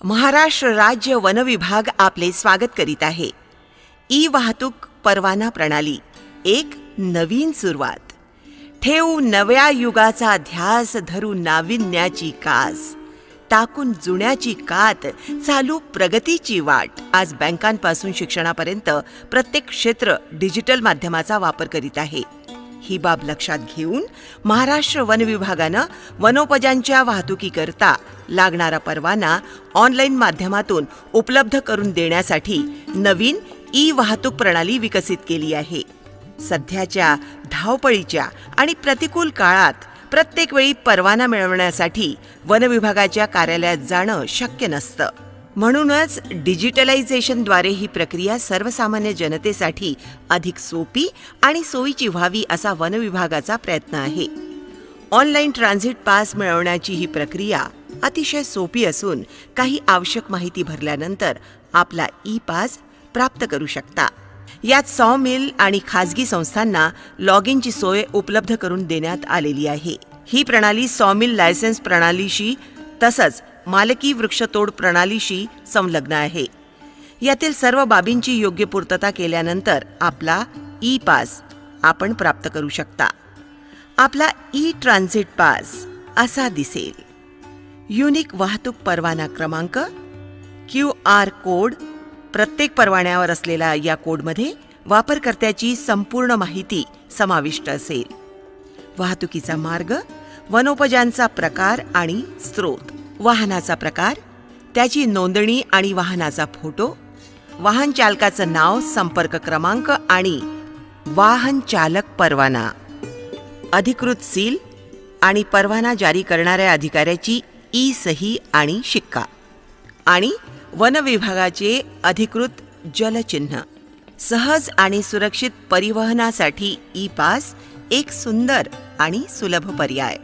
महाराष्ट्र राज्य वन विभाग आपले स्वागत करीत आहे. ई वाहतूक परवाना प्रणाली, एक नवीन सुरुवात. ठेवू नव्या युगाचा ध्यास, धरू नाविन्याची कास. टाकून जुन्याची कात, चालू प्रगतीची वाट. आज बँकांपासून शिक्षणापर्यंत प्रत्येक क्षेत्र डिजिटल माध्यमाचा वापर करीत आहे. ही बाब लक्षात घेऊन महाराष्ट्र वन विभागानं वनोपजांच्या वाहतुकीकरता लागणारा परवाना ऑनलाईन माध्यमातून उपलब्ध करून देण्यासाठी नवीन ई वाहतूक प्रणाली विकसित केली आहे. सध्याच्या धावपळीच्या आणि प्रतिकूल काळात प्रत्येक वेळी परवाना मिळवण्यासाठी वन विभागाच्या कार्यालयात जाणं शक्य नसतं. म्हणूनच डिजिटलायझेशनद्वारे ही प्रक्रिया सर्वसामान्य जनतेसाठी अधिक सोपी आणि सोयीची व्हावी असा वन विभागाचा प्रयत्न आहे. ऑनलाईन ट्रान्झिट पास मिळवण्याची ही प्रक्रिया अतिशय सोपी असून काही आवश्यक माहिती भरल्यानंतर आपला ई पास प्राप्त करू शकता. यात सॉमिल आणि खाजगी संस्थांना लॉग इनची सोय उपलब्ध करून देण्यात आलेली आहे. ही प्रणाली सॉमिल लायसन्स प्रणालीशी तसंच मालकी वृक्षतोड प्रणालीशी संलग्न आहे. यातील सर्व बाबींची योग्य पूर्तता केल्यानंतर आपला ई पास आपण प्राप्त करू शकता. आपला ई ट्रान्झिट पास असा दिसेल. युनिक वाहतूक परवाना क्रमांक, QR कोड. प्रत्येक परवान्यावर असलेला या कोडमध्ये वापरकर्त्याची संपूर्ण माहिती समाविष्ट असेल. वाहतुकीचा मार्ग, वनोपजांचा प्रकार आणि स्रोत, वाहनाचा प्रकार, त्याची नोंदणी आणि वाहनाचा फोटो, वाहन चालकाचं नाव, संपर्क क्रमांक आणि वाहन चालक परवाना, अधिकृत सील आणि परवाना जारी करणाऱ्या अधिकाऱ्याची ई सही आणि शिक्का, आणि वन विभागाचे अधिकृत जलचिन्ह. सहज आणि सुरक्षित परिवहनासाठी ई पास एक सुंदर आणि सुलभ पर्याय.